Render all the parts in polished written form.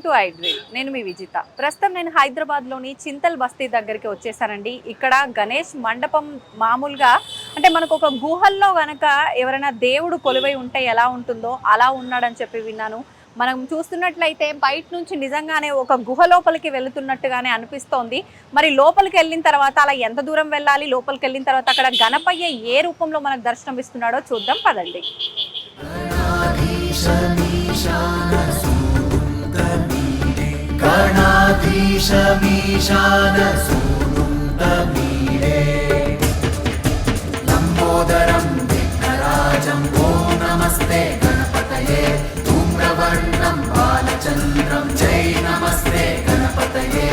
To iDream. నేను మీ విజిత. ప్రస్తుతం నేను హైదరాబాద్లోని చింతల్ బస్తీ దగ్గరికి వచ్చేసానండి. ఇక్కడ గణేష్ మండపం మామూలుగా అంటే మనకు ఒక గుహల్లో గనక ఎవరైనా దేవుడు కొలువై ఉంటే ఎలా ఉంటుందో అలా ఉన్నాడని చెప్పి విన్నాను. మనం చూస్తున్నట్లయితే బయట నుంచి నిజంగానే ఒక గుహ లోపలికి వెళుతున్నట్టుగానే అనిపిస్తోంది. మరి లోపలికి వెళ్ళిన తర్వాత అలా ఎంత దూరం వెళ్ళాలి, లోపలికి వెళ్ళిన తర్వాత అక్కడ గణపయ్య ఏ రూపంలో మనకు దర్శనం ఇస్తున్నాడో చూద్దాం పదండి. లంబోదరం విఘ్నరాజం ఓం నమస్తే గణపతయే ధూమ్రవర్ణం బాలచంద్రం జై నమస్తే గణపతయే.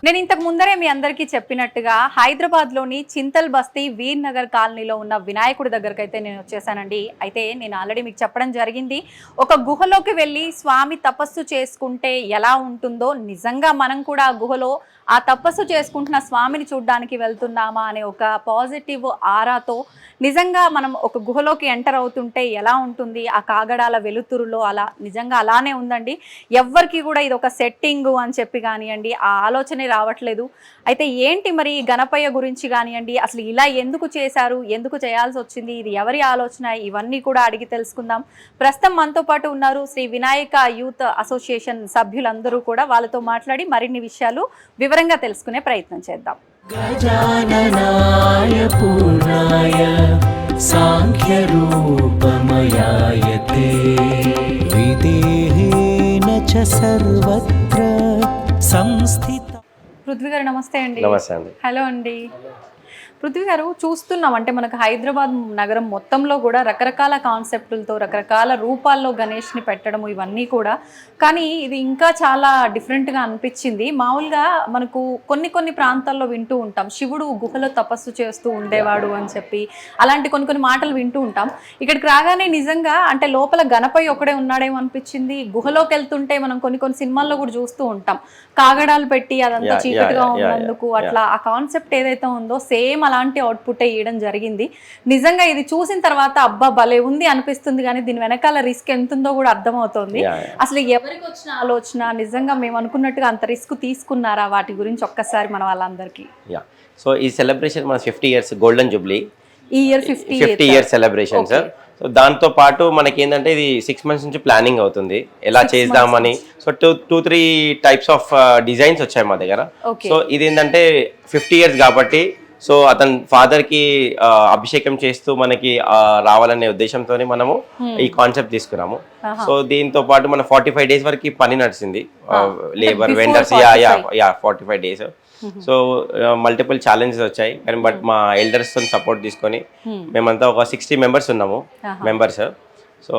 నేను ఇంతకు ముందరే మీ అందరికీ చెప్పినట్టుగా హైదరాబాద్లోని చింతల్ బస్తీ వీర్ నగర్ కాలనీలో ఉన్న వినాయకుడి దగ్గరకు అయితే నేను వచ్చేసానండి. అయితే నేను ఆల్రెడీ మీకు చెప్పడం జరిగింది, ఒక గుహలోకి వెళ్ళి స్వామి తపస్సు చేసుకుంటే ఎలా ఉంటుందో, నిజంగా మనం కూడా ఆ గుహలో ఆ తపస్సు చేసుకుంటున్న స్వామిని చూడ్డానికి వెళ్తున్నామా అనే ఒక పాజిటివ్ ఆరాతో నిజంగా మనం ఒక గుహలోకి ఎంటర్ అవుతుంటే ఎలా ఉంటుంది, ఆ కాగడాల వెలుతురులో అలా నిజంగా అలానే ఉందండి. ఎవ్వరికి కూడా ఇది ఒక సెట్టింగు అని చెప్పి కానివ్వండి ఆ ఆలోచనే రావట్లేదు. అయితే ఏంటి మరి గణపయ్య గురించి కానివ్వండి, అసలు ఇలా ఎందుకు చేశారు, ఎందుకు చేయాల్సి వచ్చింది, ఇది ఎవరి ఆలోచన, ఇవన్నీ కూడా అడిగి తెలుసుకుందాం. ప్రస్తుతం మనతో పాటు ఉన్నారు శ్రీ వినాయక యూత్ అసోసియేషన్ సభ్యులందరూ కూడా. వాళ్ళతో మాట్లాడి మరిన్ని విషయాలు వివరంగా తెలుసుకునే ప్రయత్నం చేద్దాం. గజాననాయ పూర్ణాయ సాంఖ్యరూపమయాయతే విదేహేన చ సర్వత్ర సంస్థిత. పృథ్వీ గారు నమస్తే అండి. నమస్తే అండి. హలో అండి. పృథ్వీ గారు, చూస్తున్నాం అంటే మనకు హైదరాబాద్ నగరం మొత్తంలో కూడా రకరకాల కాన్సెప్టులతో రకరకాల రూపాల్లో గణేష్ని పెట్టడము ఇవన్నీ కూడా, కానీ ఇది ఇంకా చాలా డిఫరెంట్గా అనిపించింది. మామూలుగా మనకు కొన్ని ప్రాంతాల్లో వింటూ ఉంటాం శివుడు గుహలో తపస్సు చేస్తూ ఉండేవాడు అని చెప్పి, అలాంటి కొన్ని మాటలు వింటూ ఉంటాం. ఇక్కడికి రాగానే నిజంగా అంటే లోపల గణపయ్య ఒకడే ఉన్నాడేమో అనిపించింది. గుహలోకి వెళ్తుంటే మనం కొన్ని సినిమాల్లో కూడా చూస్తూ ఉంటాం కాగడాలు పెట్టి అదంతా చీకటిగా ఉన్నందుకు అట్లా ఆ కాన్సెప్ట్ ఏదైతే ఉందో సేమ్ అలాంటి అవుట్పుట్ ఇవ్వడం జరిగింది. నిజంగా ఇది చూసిన తర్వాత అబ్బా భలే ఉంది అనిపిస్తుంది, కానీ దీని వెనకాల రిస్క్ ఎంత ఉందో కూడా అర్థమవుతుంది. అసలు ఎవరికి వచ్చిన ఆలోచన, నిజంగా మేము అనుకున్నట్టుగా అంత రిస్క్ తీసుకున్నారా, వాటి గురించి ఒక్కసారి మన వాళ్ళందరికీ. సో ఈ సెలబ్రేషన్ మన 50 years గోల్డెన్ జూబ్లీ, ఈ year 50 years celebration sir. So దాంతో పాటు మనకి ఏంటంటే ఇది 6 months నుంచి ప్లానింగ్ అవుతుంది ఎలా చేద్దామని. సో 2-3 types ఆఫ్ డిజైన్స్ వచ్చాయి మా దగ్గర. సో ఇది ఏంటంటే 50 years కాబట్టి, సో అతని ఫాదర్ కి అభిషేకం చేస్తూ మనకి రావాలనే ఉద్దేశంతో మనము ఈ కాన్సెప్ట్ తీసుకున్నాము. సో దీంతో పాటు మన 45 days వరకు పని నడిచింది, labour vendors 45 days. So multiple challenges వచ్చాయి, కానీ బట్ మా ఎల్డర్స్ తో సపోర్ట్ తీసుకొని మేమంతా ఒక 60 members ఉన్నాము మెంబర్స్. సో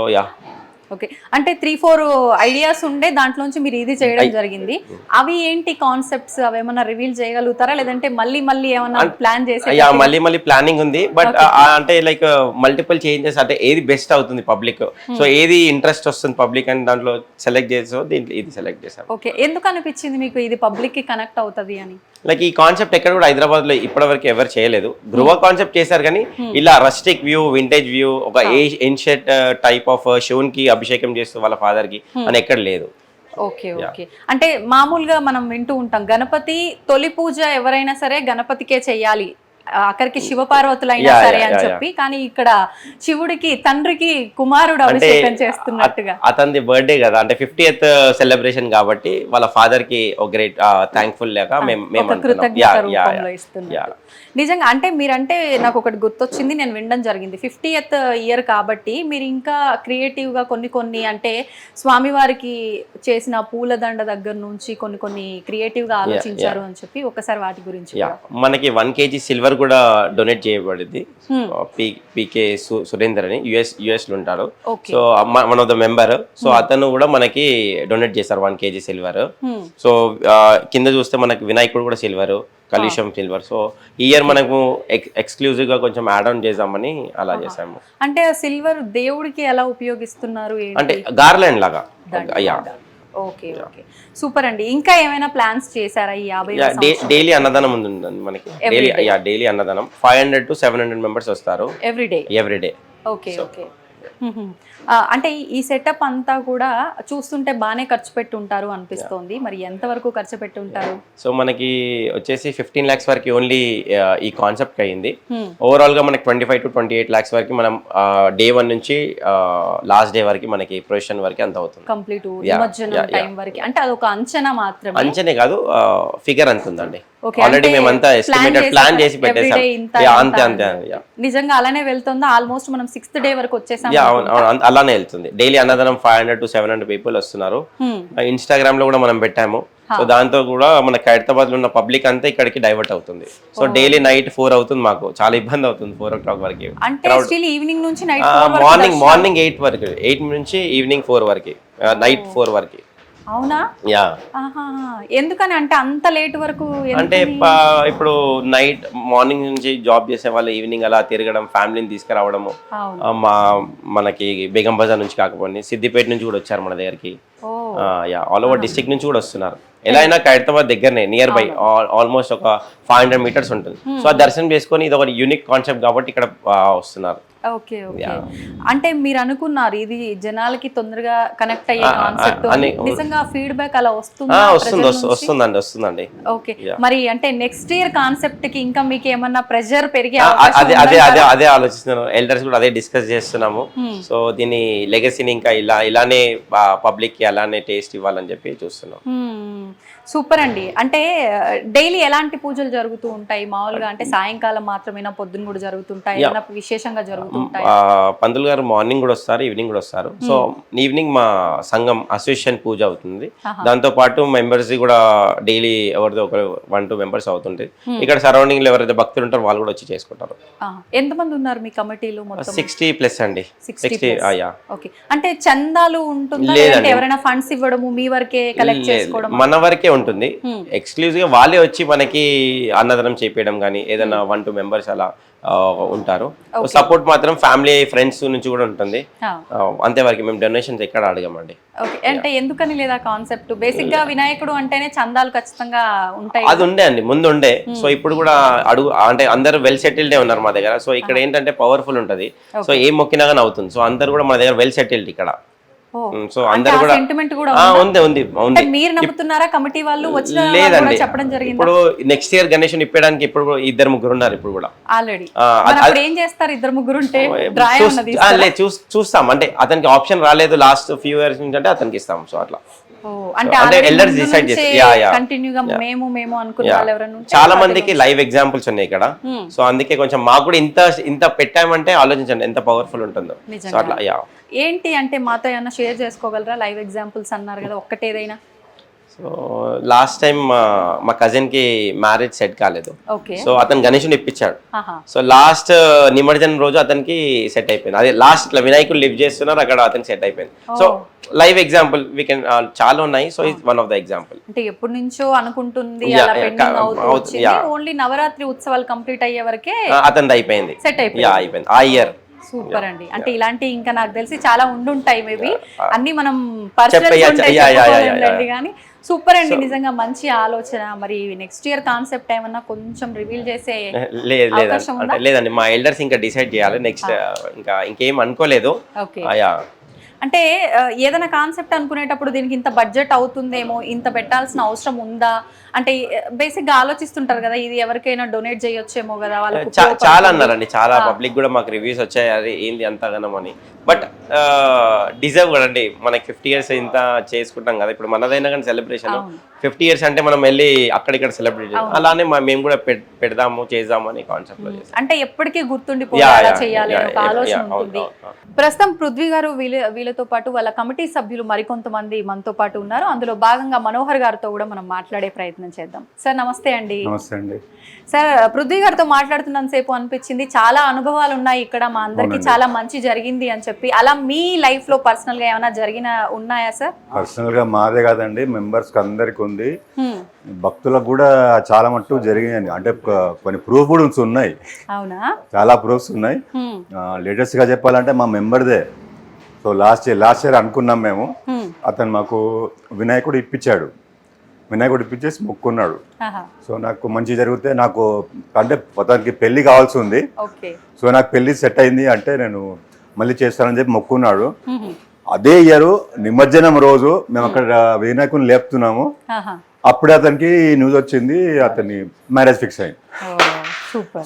ఓకే, అంటే 3-4 ఐడియాస్ ఉండే దాంట్లోంచి మీరు ఇది చేయడం జరిగింది. అవి ఏంటి కాన్సెప్ట్స్, అవి ఏమన్నా రివీల్ చేయగలుగుతారా, లేదంటే మళ్ళీ ఏమన్నా ప్లాన్ చేసి? మళ్ళీ ప్లానింగ్ ఉంది, బట్ అంటే లైక్ మల్టిపుల్ చేంజెస్, అంటే ఏది బెస్ట్ అవుతుంది పబ్లిక్, సో ఏది ఇంట్రెస్ట్ వస్తుంది పబ్లిక్ అని దాంట్లో సెలెక్ట్ చేసి దీంట్లో ఇది సెలెక్ట్ చేశారు. ఓకే, ఎందుకు అనిపించింది మీకు ఇది పబ్లిక్ కి కనెక్ట్ అవుతుంది అని? లైక్ ఈ కాన్సెప్ట్ ఎక్కడ కూడా హైదరాబాద్ లో ఇప్పటివరకు ఎవరు చేయలేదు. గృహ కాన్సెప్ట్ చేశారు, కానీ ఇలా రస్టిక్ వ్యూ, వింటేజ్ వ్యూ, ఒక ఏన్షియట్ టైప్ ఆఫ్ శివునికి అభిషేకం చేస్తూ వాళ్ళ ఫాదర్ కి అని ఎక్కడ లేదు. ఓకే ఓకే, అంటే మామూలుగా మనం వింటూ ఉంటాం గణపతి తొలి పూజ ఎవరైనా సరే గణపతికే చెయ్యాలి, అక్కడికి శివపార్వతులైనా సరే అని చెప్పి, కానీ ఇక్కడ శివుడికి తండ్రికి కుమారుడు అభిషేకం చేస్తున్నట్టుగా. అతనిది బర్త్డే కదా, అంటే 50th సెలబ్రేషన్ కాబట్టి వాళ్ళ ఫాదర్ కి ఒక గ్రేట్ థ్యాంక్ఫుల్ లేక కృతజ్ఞత ఇస్తున్నారు. నిజంగా అంటే మీరంటే నాకు ఒకటి గుర్తొచ్చింది, నేను వినడం జరిగింది 50th year కాబట్టి మీరు ఇంకా క్రియేటివ్ గా కొన్ని అంటే స్వామివారికి చేసిన పూలదండ దగ్గర నుంచి కొన్ని క్రియేటివ్ గా ఆలోచించారు అని చెప్పి, ఒకసారి వాటి గురించి. మనకి 1 kg సిల్వర్ కూడా డొనేట్ చేయబడింది. పీకే సురేందర్ అని యుఎస్ లో ఉంటారు, so one of the member. So అతను కూడా మనకి డొనేట్ చేశారు 1 kg సిల్వర్. సో కింద చూస్తే మనకి వినాయకుడు కూడా సిల్వర్, కలుషం సిల్వర్. సో ఈ ఇయర్ మనకు ఎక్స్క్లూజివ్ గా కొంచెం యాడ్ ఆన్ చేద్దామని అలా చేసాము. అంటే సిల్వర్ దేవుడికి ఎలా ఉపయోగిస్తున్నారు అంటే గార్లాండ్ లాగా. ఓకే ఓకే, సూపర్ అండి. ఇంకా ఏమైనా ప్లాన్స్ చేశారా ఈ 50? డైలీ అన్నదానం ఉంది మనకి, డైలీ అన్నదానం 500 to 700 members వస్తారు ఎవ్రీ డే. ఓకే ఓకే, అంటే ఈ సెటప్ అంతా కూడా చూస్తుంటే బాగానే ఖర్చు పెట్టి ఉంటారు అనిపిస్తోంది. మరి ఎంత వరకు ఖర్చు పెట్టి ఉంటారు? సో మనకి వచ్చేసి 15 lakhs వరకు ఓన్లీ ఈ కాన్సెప్ట్ అయ్యింది. ఓవరాల్ గా మనకి 25 to 28 lakhs వరకు మనం డే 1 నుంచి లాస్ట్ డే వరకు మనకి ప్రొఫెషన్ వరకు అంత అవుతుంది. కంప్లీట్ నిమజ్జనం టైం వరకు అంటే అదొక అంచనా మాత్రమే. అంచనే కాదు, ఫిగర్ అంత ఉందండి. Okay, ఆల్రెడీ అంటే మేమంతా ఎస్టిమేటెడ్ ప్లాన్ చేసి పెట్టేసాం. అంతే నిజంగా అలానే వెళ్తుందా? ఆల్మోస్ట్ మనం 6th డే వరకు వచ్చేసాం. అవును, అలానే వెళ్తుంది. డైలీ అన్నదానం 500 to 700 పీపుల్ వస్తున్నారు. ఇన్స్టాగ్రామ్ లో కూడా మనం పెట్టాము. సో దాంతో కూడా మన ఖైరతాబాద్ లో ఉన్న పబ్లిక్ అంతా ఇక్కడికి డైవర్ట్ అవుతుంది. సో డైలీ నైట్ 4 అవుతుంది, మాకు చాలా ఇబ్బంది అవుతుంది 4 o'clock వరకు. అంటే స్టిల్ ఈవినింగ్ నుంచి నైట్ మార్నింగ్ 8 వరకు, 8 నుంచి ఈవినింగ్ 4 వరకు, నైట్ 4 వరకు. అవునా? యా. ఎందుకని అంటే అంత లేట్ వరకు? అంటే ఇప్పుడు నైట్ మార్నింగ్ నుంచి జాబ్ చేసే వాళ్ళు ఈవినింగ్ అలా తిరగడం, ఫ్యామిలీని తీసుకురావడము. మనకి బేగం బజార్ నుంచి కాకపోతే సిద్దిపేట నుంచి కూడా వచ్చారు మన దగ్గరికి. ఆల్ ఓవర్ డిస్ట్రిక్ట్ నుంచి కూడా వస్తున్నారు. ఎలా అయినా ఖైరతాబాద్ దగ్గరనే, నియర్ బై, ఆల్మోస్ట్ ఒక 500 meters ఉంటుంది. సో ఆ దర్శనం చేసుకొని ఇది ఒక యూనిక్ కాన్సెప్ట్ కాబట్టి ఇక్కడ వస్తున్నారు. Okay okay. అంటే మీరు అనుకున్నారు ఇది జనాలకి తొందరగా కనెక్ట్ అయ్యే కాన్సెప్ట్, నిజంగా ఫీడ్బ్యాక్ అలా వస్తుందండి. ఓకే, మరి అంటే నెక్స్ట్ ఇయర్ కాన్సెప్ట్ కి ఇంకా మీకు ఏమన్నా ప్రెషర్ పెరిగే అదే ఆలోచిస్తున్నాను. ఎల్డర్స్ కూడా అదే డిస్కస్ చేస్తున్నాము. సో దీని లెగసీని ఇంకా ఇలానే పబ్లిక్ కి అలానే టేస్ట్ ఇవ్వాలని చెప్పి చూస్తున్నాం. సూపర్ అండి. అంటే డైలీ ఎలాంటి పూజలు జరుగుతూ ఉంటాయి మామూలుగా? అంటే సాయంకాలం మాత్రమేనా, పొద్దున్న కూడా జరుగుతుంటాయి, ఏమైనా విశేషంగా జరుగుతుంటాయి? పంతులు గారు మార్నింగ్ కూడా వస్తారు, ఈవినింగ్ కూడా వస్తారు. సో ఈవినింగ్ మా సంఘం అసోసియేషన్ పూజ అవుతుంది. దాంతో పాటు మెంబర్స్ కూడా డైలీ ఎవరిదో ఒక 1-2 members అవుతుంటాయి. ఇక్కడ సరౌండింగ్ లో ఎవరైతే భక్తులు ఉంటారో వాళ్ళు కూడా వచ్చి చేసుకుంటారు. ఎంతమంది ఉన్నారు మీ కమిటీలో? మొత్తం 60+ అండి. 60. ఓకే. అంటే చందాలు ఉంటుందా, ఎవరైనా ఫండ్స్ ఇవ్వడము, మీ వరకే కలెక్ట్ చేసుకోవడం? మన వరకే ఉంటుంది. ఎక్స్క్లూజివ్ గా వాళ్ళే వచ్చి మనకి అన్నదానం చేపించడం కానీ ఏదైనా 1-2 members అలా ఉంటారు. సపోర్ట్ మాత్రం ఫ్యామిలీ, ఫ్రెండ్స్ నుంచి కూడా ఉంటుంది. అంతేవరకు మేము డొనేషన్స్ ఎక్కడ అడగమండి. అంటే ఎందుకని లేదా కాన్సెప్ట్? బేసిక్ గా వినాయకుడు అంటేనే చందాలు ఖచ్చితంగా ఉంటాయి. అది ఉండే అండి, ముందు ఉండే. సో ఇప్పుడు కూడా అంటే అందరూ వెల్ సెటిల్డ్ ఉన్నారు మా దగ్గర. సో ఇక్కడ ఏంటంటే పవర్ఫుల్ ఉంటది. సో ఏం మొక్కినా కానీ అవుతుంది. సో అందరు కూడా మా దగ్గర వెల్ సెటిల్డ్ ఇక్కడ. సో అందరు కూడా ఉంది. మీరు నమ్ముతున్నారా? కమిటీ వాళ్ళు లేదండి, చెప్పడం జరిగింది. ఇప్పుడు నెక్స్ట్ ఇయర్ గణేష్ ఇప్పడానికి ఇప్పుడు 2-3 ఉన్నారు ఇప్పుడు కూడా ఆల్రెడీ. ఏం చేస్తారు 2-3 ఉంటే? చూస్తాం అంటే అతనికి ఆప్షన్ రాలేదు లాస్ట్ ఫ్యూ ఇయర్స్ నుంచి, అంటే అతనికి ఇస్తాం. సో అట్లా అంటే ఎల్డర్స్ డిసైడ్ చేసి చాలా మందికి లైవ్ ఎగ్జాంపుల్స్ ఉన్నాయి ఇక్కడ. సో అందుకే కొంచెం మాకు కూడా ఇంత పెట్టామంటే ఆలోచించండి ఎంత పవర్ఫుల్ ఉంటుందో. సో అట్లా ఏంటి అంటే మాతో ఏమైనా షేర్ చేసుకోగలరా? లైవ్ ఎగ్జాంపుల్స్ అన్నారు కదా, ఒక్కటేదైనా. సో లాస్ట్ టైం మా కజిన్ కి మ్యారేజ్ సెట్ కాలేదు. సో అతను గణేషుని ఇప్పించాడు. సో లాస్ట్ నిమజ్జనం రోజు అతనికి సెట్ అయిపోయింది. అదే లాస్ట్ వినాయకుడు లివ్ చేస్తున్నారు అక్కడ, అతనికి సెట్ అయిపోయింది. So live example we can చాలా ఉన్నాయి. So it's one of the example. అంటే ఎప్పటి నుంచో అనుకుంటుంది, ఓన్లీ నవరాత్రి ఉత్సవాలు కంప్లీట్ అయ్యే వరకే అతనిది అయిపోయింది, సెట్ అయిపోయింది ఆ ఇయర్. సూపర్ అండి. అంటే ఇలాంటి ఇంకా నాకు తెలిసి చాలా ఉండుంటాయి, మేబీ అన్ని మనం పర్సనల్ కానీ సూపర్ అండి. నిజంగా మంచి ఆలోచన. మరి నెక్స్ట్ ఇయర్ కాన్సెప్ట్ ఏమన్నా కొంచెం రివీల్ చేసే? లేదండి, మా ఎల్డర్స్ ఇంకా డిసైడ్ చేయాలి. నెక్స్ట్ ఇంకేం అనుకోలేదు. అంటే ఏదైనా కాన్సెప్ట్ అనుకునేటప్పుడు దీనికి ఇంత బడ్జెట్ అవుతుందేమో, ఇంత పెట్టాల్సిన అవసరం ఉందా అంటే బేసిక్ గా ఆలోచిస్తుంటారు కదా, ఇది ఎవరికైనా డొనేట్ చేయొచ్చేమో కదా వాళ్ళకి. చాలా అన్నారండి, చాలా పబ్లిక్ కూడా మాకు రివ్యూస్ వచ్చాయి, అది ఏంది అంతగానం అని. బట్ డిజర్వ్ కూడా అండి, మనకి 50 years ఇంత చేసుకుంటాం కదా, ఇప్పుడు మనదైనా కానీ సెలబ్రేషన్ 50 years అంటే మనం వెళ్ళి అక్కడిక్కడ సెలబ్రేట్ చేయాలి. అలానే మేము కూడా పెడదాము చేద్దాము అనే కాన్సెప్ట్ లో. అంటే ఎప్పటికీ గుర్తుండిపోయేలా చేయాలి ఒక ఆలోచన ఉంటుంది. ప్రస్తుతం పృథ్వీ గారు వీళ్ళతో పాటు వాళ్ళ కమిటీ సభ్యులు మరికొంతమంది మనతో పాటు ఉన్నారు. అందులో భాగంగా మనోహర్ గారితో కూడా మనం మాట్లాడే ప్రయత్నం చేద్దాం. సార్ నమస్తే అండి. నమస్తే అండి. సార్ పృథ్వీ గారితో మాట్లాడుతున్నంతసేపు అనిపించింది చాలా అనుభవాలు ఉన్నాయి ఇక్కడ, మా అందరికి చాలా మంచి జరిగింది అని చెప్పి. అలా మీ లైఫ్ లో పర్సనల్ గా ఏమైనా ఉన్నాయా సార్? పర్సనల్ గా మాదే కాదండి, మెంబర్స్ అందరికి ఉంది, భక్తులకు కూడా చాలా మట్టు జరిగింది. అంటే కొన్ని ప్రూఫ్ కూడా ఉన్నాయి. అవునా? చాలా ప్రూఫ్స్ ఉన్నాయి. లేటెస్ట్ గా చెప్పాలంటే మా మెంబర్దే. సో లాస్ట్ ఇయర్ అనుకున్నాం మేము, అతను మాకు వినాయకుడు ఇప్పించాడు. వినాయకుడు ఇప్పించేసి మొక్కున్నాడు. సో నాకు మంచి జరిగితే, నాకు అంటే అతనికి పెళ్లి కావాల్సి ఉంది. సో నాకు పెళ్లి సెట్ అయింది అంటే నేను మళ్ళీ చేస్తానని చెప్పి మొక్కున్నాడు. అదే ఇయర్ నిమజ్జనం రోజు మేము అక్కడ వినాయకుని లేపుతున్నాము. అప్పుడే అతనికి న్యూస్ వచ్చింది, అతని మ్యారేజ్ ఫిక్స్ అయింది.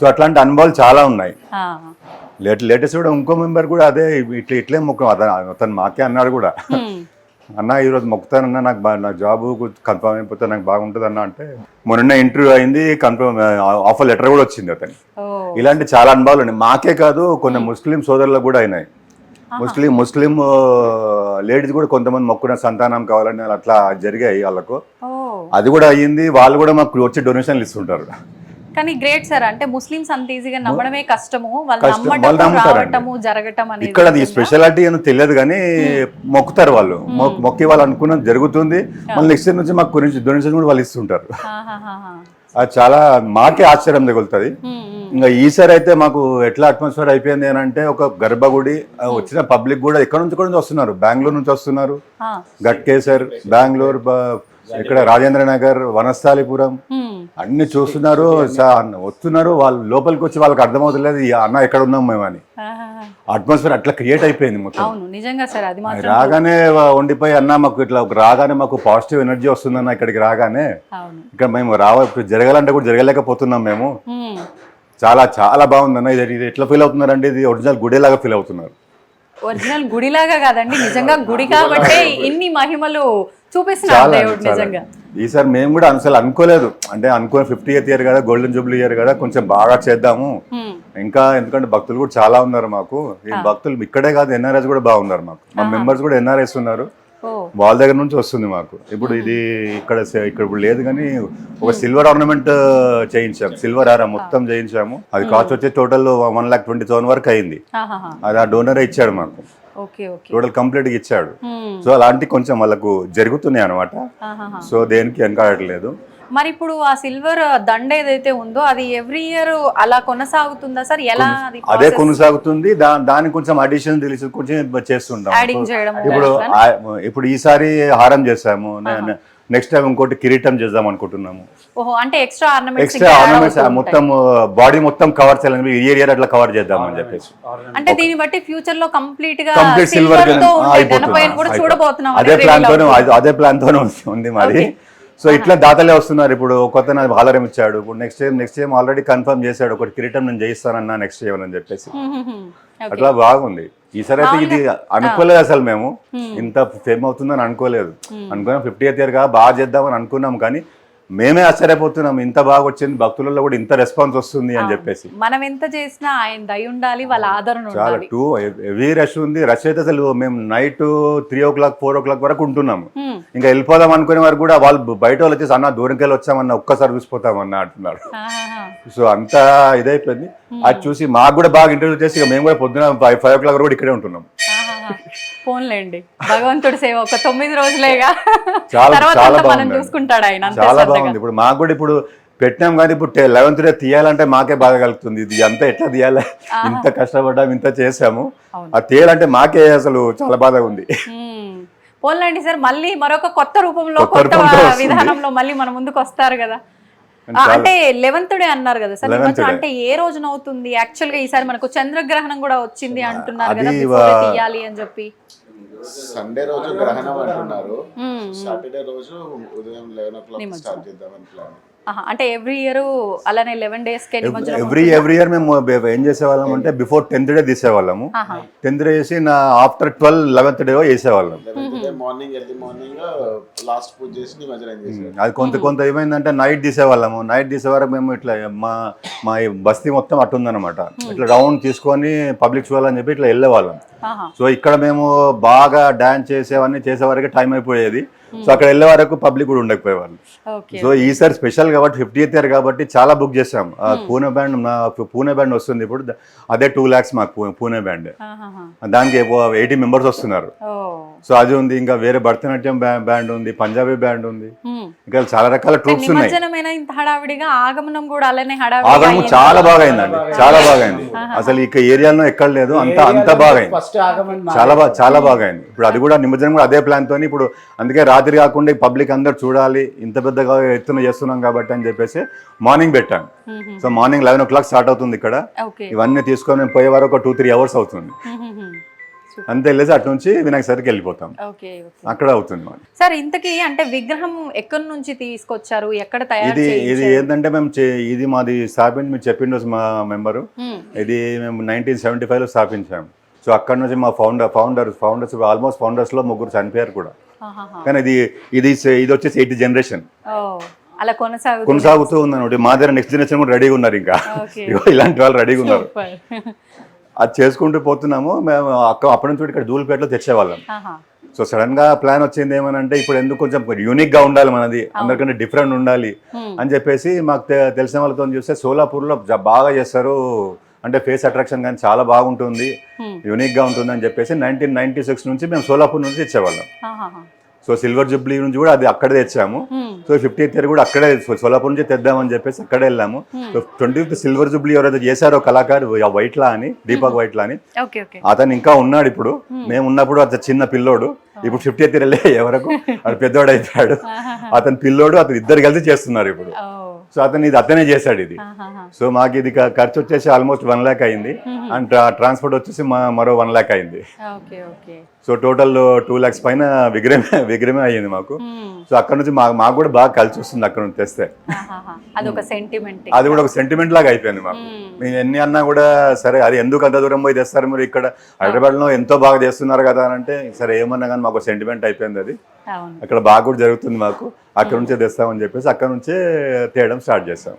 సో అట్లాంటి అనుభవాలు చాలా ఉన్నాయి. లేటెస్ట్ కూడా ఇంకో మెంబర్ కూడా అదే ఇట్లే మొక్క అతను మాకే అన్నాడు కూడా, అన్న ఈరోజు మొక్కుతానన్నా నాకు జాబ్ కన్ఫర్మ్ అయిపోతే నాకు బాగుంటుంది అన్న అంటే, మొన్న ఇంటర్వ్యూ అయింది, కన్ఫర్మ్ ఆఫర్ లెటర్ కూడా వచ్చింది అతని. ఇలాంటి చాలా అనుభవాలు ఉన్నాయి. మాకే కాదు, కొన్ని ముస్లిం సోదరులకు కూడా అయినాయి. ముస్లిం లేడీస్ కూడా కొంతమంది మొక్కున్న సంతానం కావాలని అట్లా జరిగాయి వాళ్ళకు. అది కూడా అయ్యింది. వాళ్ళు కూడా మాకు వచ్చి డొనేషన్లు ఇస్తుంటారు. కానీ గ్రేట్ సార్, అంటే ముస్లిమ్స్ అంత ఈజీగా నమ్మడమే కష్టము, వాళ్ళు జరగటం అనేది. ఇక్కడ అది స్పెషాలిటీ అని తెలియదు కానీ మొక్కుతారు వాళ్ళు. మొక్కి వాళ్ళు అనుకున్నది జరుగుతుంది. మళ్ళీ నెక్స్ట్ ఇయర్ నుంచి మాకు డొనేషన్ కూడా వాళ్ళు ఇస్తుంటారు. అది చాలా మాకే ఆశ్చర్యం తగులుతుంది. ఇంకా ఈసారి అయితే మాకు ఎట్లా అట్మాస్ఫియర్ అయిపోయింది అని అంటే, ఒక గర్భగుడి వచ్చిన పబ్లిక్ కూడా ఎక్కడ నుంచి వస్తున్నారు, బెంగళూరు నుంచి వస్తున్నారు, గట్కేసర్, బెంగళూరు, ఇక్కడ రాజేంద్ర నగర్, వనస్థాలిపురం అన్ని చూస్తున్నారు, వస్తున్నారు. వాళ్ళు లోపలికి వచ్చి వాళ్ళకి అర్థమవుతలేదు అన్న ఎక్కడ ఉన్నాం మేము అని. అట్మాస్ఫియర్ అట్లా క్రియేట్ అయిపోయింది మొత్తం. రాగానే వండిపోయి అన్న మాకు ఇట్లా రాగానే మాకు పాజిటివ్ ఎనర్జీ వస్తుందన్న, ఇక్కడికి రాగానే ఇక్కడ మేము జరగాలంటే కూడా జరగలేకపోతున్నాం మేము. చాలా చాలా బాగుందన్న. ఇది ఎట్లా ఫీల్ అవుతున్నారంటే, ఇది ఒరిజినల్ గుడిలాగా ఫీల్ అవుతున్నారు. ఒరిజినల్ గుడిలాగా కాదండి, నిజంగా గుడి కాబట్టి ఇన్ని మహిమలు చూపిస్తున్నారు దేవుడు నిజంగా. ఈసారి మేము కూడా అసలు అనుకోలేదు, అంటే 50th ఇయర్ కదా, గోల్డెన్ జూబ్లీ ఇయర్ కదా, కొంచెం బాగా చేద్దాము ఇంకా. ఎందుకంటే భక్తులు కూడా చాలా ఉన్నారు మాకు. ఈ భక్తులు ఇక్కడే కాదు, ఎన్ఆర్ఐస్ కూడా బాగున్నారు మాకు. మా మెంబర్స్ కూడా ఎన్ఆర్ఐస్ ఉన్నారు, వాళ్ళ దగ్గర నుంచి వస్తుంది మాకు. ఇప్పుడు ఇది ఇక్కడ ఇప్పుడు లేదు కానీ ఒక సిల్వర్ ఆర్నమెంట్ చేయించాము, సిల్వర్ హారం మొత్తం చేయించాము. అది కాస్ట్ వచ్చి టోటల్ 1,20,000 వరకు అయింది. అది ఆ డోనరే ఇచ్చాడు మాకు, టోటల్ కంప్లీట్ గా ఇచ్చాడు. సో అలాంటి కొంచెం వాళ్ళకు జరుగుతున్నాయి అనమాట. సో దేనికి వెనకాడట్లేదు. మరి ఇప్పుడు ఆ సిల్వర్ దండ ఏదైతే ఉందో అది ఎవ్రీ ఇయర్ అలా కొనసాగుతుందా సార్? ఎలా? అదే కొనసాగుతుంది. దానికి కొంచెం అడిషన్ తెలిసి కొంచెం చేస్తుంటాం. ఇప్పుడు ఈసారి హారం చేసాము, నెక్స్ట్ టైం ఇంకోటి కిరీటం చేద్దాం అనుకుంటున్నాము. అంటే ఎక్స్ట్రా ఆర్నమెంట్స్ మొత్తం బాడీ మొత్తం కవర్ చేయాలని ఇయర్ అట్లా కవర్ చేద్దాం అని చెప్పేసి. అంటే దీన్ని బట్టి ఫ్యూచర్ లో కంప్లీట్ సిల్వర్ చూడబోతున్నాం. అదే ప్లాన్ తోనే ఉంది మాది. సో ఇట్లా దాతలే వస్తున్నారు. ఇప్పుడు కొత్త హాలరం ఇచ్చాడు. ఇప్పుడు నెక్స్ట్ టైం ఆల్రెడీ కన్ఫర్మ్ చేశాడు, ఒకటి కిరీటం నేను చేయిస్తానన్నా నెక్స్ట్ ఇయర్ అని చెప్పేసి. అట్లా బాగుంది. ఈసారి అయితే ఇది అనుకోలేదు అసలు, మేము ఇంత ఫేమ్ అవుతుందని అనుకోలేదు. అనుకున్నాం 50th ఇయర్ గా బాగా చేద్దామని అనుకున్నాం, కానీ మేమే ఆశ్చర్యపోతున్నాం ఇంత బాగా వచ్చింది, భక్తులలో కూడా ఇంత రెస్పాన్స్ వస్తుంది అని చెప్పేసి. మనం ఎంత చేసినా ఆయన దయ ఉండాలి, వాళ్ళ ఆదరణ చాలా హెవీ రష్ ఉంది. రష్ అయితే అసలు మేము నైట్ 3 o'clock 4 o'clock వరకు ఉంటున్నాము. ఇంకా వెళ్ళిపోదాం అనుకునే వారు కూడా వాళ్ళు బయట వాళ్ళు వచ్చేసి అన్న దూరంకి వెళ్ళి వచ్చామన్నా, ఒక్కసారి చూసిపోతామన్నా అంటున్నారు. సో అంతా ఇదైపోయింది. అది చూసి మాకు కూడా బాగా ఇంటర్వ్యూ చేసి మేము కూడా పొద్దున 5 o'clock కూడా ఇక్కడే ఉంటున్నాం. పోన్లేండి, భగవంతుడి సేవ ఒక 9 రోజులేగా, చాలా చాలా చూసుకుంటాడు ఆయన. చాలా బాగుంది. ఇప్పుడు మాకు కూడా ఇప్పుడు పెట్టినాం కానీ ఇప్పుడు 11th డే తీయాలంటే మాకే బాధ కలుగుతుంది. ఇది అంతా ఎట్లా తీయాలి, ఇంత కష్టపడ్డాము, ఇంత చేసాము, అది తీయాలంటే మాకే అసలు చాలా బాధగా ఉంది. పోన్లేండి సార్, మళ్ళీ మరొక కొత్త రూపంలో కొత్త విధానంలో మళ్ళీ మన ముందుకు వస్తారు కదా. అంటే 11th డే అన్నారు కదా సార్, అంటే ఏ రోజున అవుతుంది యాక్చువల్ గా? ఈసారి మనకు చంద్రగ్రహణం కూడా వచ్చింది అంటున్నారు కదా, తీయాలి అని చెప్పి. సండే రోజు గ్రహణం అంటున్నారు, సాటర్డే రోజు ఉదయం 11 o'clock స్టార్ట్ చేద్దామని ప్లాన్. అంటే ఎవ్రీ ఇయర్ అలానే 11 days ఎవ్రీ ఇయర్ మేము ఏం చేసేవాళ్ళం అంటే బిఫోర్ 10th డే తీసేవాళ్ళము. 10th డే చేసి ఆఫ్టర్ 11th డే చేసేవాళ్ళం. మార్నింగ్ ఎర్లీ మార్నింగ్ లాస్ట్ పూజ చేసి నిమజ్జనం చేసేవాళ్ళం. అది కొంత ఏమైందంటే నైట్ తీసేవాళ్ళము. నైట్ తీసే వరకు మేము ఇట్లా మా బస్తీ మొత్తం అట్టుందనమాట, ఇట్లా రౌండ్ తీసుకొని పబ్లిక్ షో అని చెప్పి ఇట్లా వెళ్ళేవాళ్ళం. సో ఇక్కడ మేము బాగా డాన్స్ చేసేవన్నీ చేసే వరకు టైం అయిపోయేది. సో అక్కడ వెళ్ళే వరకు పబ్లిక్ కూడా ఉండకపోయేవాళ్ళు. సో ఈసారి స్పెషల్ కాబట్టి 50th ఇయర్ కాబట్టి చాలా బుక్ చేసాం. పూణే బ్యాండ్ వస్తుంది ఇప్పుడు, అదే 2 lakhs మాకు పూణే బ్యాండ్. దానికి 80 members వస్తున్నారు. సో అది ఉంది. ఇంకా వేరే భరతనాట్యం బ్యాండ్ ఉంది, పంజాబీ బ్యాండ్ ఉంది, ఇంకా చాలా రకాల ట్రూప్స్ ఉన్నాయి. ఆగమనం చాలా బాగా అయిందండి, చాలా బాగా అయింది. అసలు ఇక ఏరియాలో ఎక్కడ లేదు, అంత బాగా అయింది, చాలా బాగా అయింది. ఇప్పుడు అది కూడా నిమజ్జనం కూడా అదే ప్లాన్ తోని. ఇప్పుడు అందుకే రాత్రి రాత్రి కాకుండా పబ్లిక్ అందరు చూడాలి, ఇంత పెద్దగా ఎత్తున చేస్తున్నాం కాబట్టి అని చెప్పేసి మార్నింగ్ పెట్టాను. సో మార్నింగ్ 11 o'clock స్టార్ట్ అవుతుంది ఇక్కడ. ఓకే ఇవన్నీ తీసుకొని మేము పోయే వరకు ఒక 2-3 hours అవుతుంది. అంతే వెళ్ళేసి అటు నుంచి వినాయక సరికి వెళ్ళిపోతాం, ఓకే అక్కడ అవుతుంది మాకు. సార్ ఇంతకీ అంటే విగ్రహం ఎక్కడి నుంచి తీసుకొచ్చారు, ఎక్కడ తయారు ఇది ఏంటంటే మేము ఇది మాది స్థాపించి మీరు చెప్పిండు మా మెంబరు, ఇది మేము 1975లో స్థాపించాము. సో అక్కడ నుంచి మా ఫౌండర్స్ ఆల్మోస్ట్ ఫౌండర్స్లో 3 చనిపోయారు కూడా. కానీ ఇది వచ్చేసి 8th generation అలా కొనసాగుతూ ఉందన్నమాట. మా దగ్గర నెక్స్ట్ జనరేషన్ కూడా రెడీగా ఉన్నారు, ఇంకా ఇలాంటి వాళ్ళు రెడీగా ఉన్నారు. అది చేసుకుంటూ పోతున్నాము. మేము అప్పటి నుంచి ఇక్కడ ధూళిపేటలో తెచ్చేవాళ్ళం. సో సడన్ గా ప్లాన్ వచ్చింది ఏమనంటే ఇప్పుడు ఎందుకు కొంచెం యూనిక్ గా ఉండాలి, మనది అందరికంటే డిఫరెంట్ ఉండాలి అని చెప్పేసి మాకు తెలిసిన వాళ్ళతో చూస్తే సోలాపూర్లో బాగా చేస్తారు, అంటే ఫేస్ అట్రాక్షన్ కానీ చాలా బాగుంటుంది, యూనిక్ గా ఉంటుంది అని చెప్పేసి 1996 నుంచి మేము సోలాపూర్ నుంచి తెచ్చేవాళ్ళం. సో సిల్వర్ జూబ్లీ నుంచి కూడా అది అక్కడే తెచ్చాము. సో 50th year కూడా అక్కడే సోలాపూర్ నుంచి తెద్దామని చెప్పేసి అక్కడే వెళ్ళాము. సో 25th సిల్వర్ జూబ్లీ ఎవరైతే చేశారో కళాకారు వైట్లా అని, దీపక్ వైట్లా అని, అతను ఇంకా ఉన్నాడు. ఇప్పుడు మేము ఉన్నప్పుడు అతను చిన్న పిల్లోడు, ఇప్పుడు 50th year ఎవరకు అతను పెద్దోడు అయిపోయాడు. అతని పిల్లోడు అతను ఇద్దరు కలిసి చేస్తున్నారు ఇప్పుడు. సో అతనే చేశాడు ఇది. సో మాకు ఇది ఖర్చు వచ్చేసి ఆల్మోస్ట్ 1 lakh అయింది, అండ్ ట్రాన్స్పోర్ట్ వచ్చేసి మరో 1 lakh అయింది. సో టోటల్ 2 lakhs పైన విగ్రహమే అయ్యింది మాకు. సో అక్కడ నుంచి మాకు కూడా బాగా కలిసి వస్తుంది అక్కడ నుంచి తెస్తే. అది కూడా ఒక సెంటిమెంట్ లాగా అయిపోయింది మాకు. మేము ఎన్ని అన్నా కూడా సరే అది ఎందుకు అంత దూరం పోయి తెస్తారు మీరు, ఇక్కడ హైదరాబాద్ లో ఎంతో బాగా చేస్తున్నారు కదా అని అంటే సరే ఏమన్నా కానీ మాకు సెంటిమెంట్ అయిపోయింది. అది అక్కడ బాగా కూడా జరుగుతుంది మాకు, అక్కడ నుంచే తెస్తామని చెప్పేసి అక్కడ నుంచే తేయడం స్టార్ట్ చేస్తాం.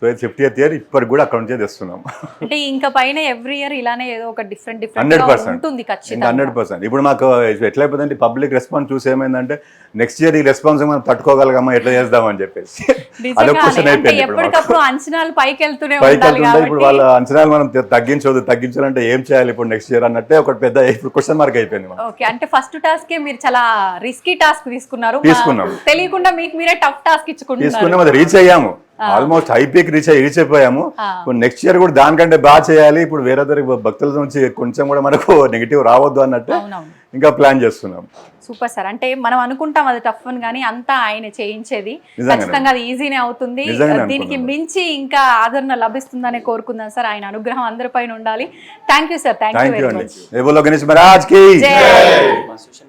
సో 50th year ఇప్పటికి కూడా అక్కడ నుంచే తెస్తున్నాం. అంటే ఇంకా పైన ఎవ్రీ ఇయర్ ఇలానే ఏదో ఒక డిఫరెంట్ 100%. ఇప్పుడు మాకు ఎట్లా అయిపోతుందంటే పబ్లిక్ రెస్పాన్స్ చూసి ఏమైందంటే నెక్స్ట్ ఇయర్ ఈ రెస్పాన్స్ మనం తట్టుకోగలగమ్మా, ఎట్లా చేద్దామని చెప్పేసి అదొక క్వశ్చన్ అయిపోయింది. అంచనాలు పైకి వెళ్తుంటే ఇప్పుడు వాళ్ళ అంచనాలు మనం తగ్గించాలంటే ఏం చేయాలి ఇప్పుడు నెక్స్ట్ ఇయర్ అన్నట్టే ఒక పెద్ద ఇప్పుడు క్వశ్చన్ మార్క్ అయిపోయింది. అంటే ఫస్ట్ టాస్క్ మీరు చాలా రిస్కీ టాస్క్ తీసుకున్నాం, తెలియకుండా మీకు మీరే టఫ్ టాస్క్ తీసుకున్నాం, అది రీచ్ అయ్యాము, ఆల్మోస్ట్ హైపీక్ రీచ్ అయిపోయాము. నెక్స్ట్ ఇయర్ కూడా దానికంటే బాగా చేయాలి, ఇప్పుడు వేరే భక్తుల నుంచి కొంచెం కూడా మనకు నెగిటివ్ రావద్దు అన్నట్టు ఇంకా ప్లాన్ చేస్తున్నాం. Super sir. అంటే మనం అనుకుంటాం అది టఫ్ అని, కానీ అంతా ఆయన చేయించేది ఖచ్చితంగా అది ఈజీనే అవుతుంది. దీనికి మించి ఇంకా ఆదరణ లభిస్తుందనే కోరుకుందాం సార్. ఆయన అనుగ్రహం అందరిపైన ఉండాలి. Thank you sir. Thank you very much.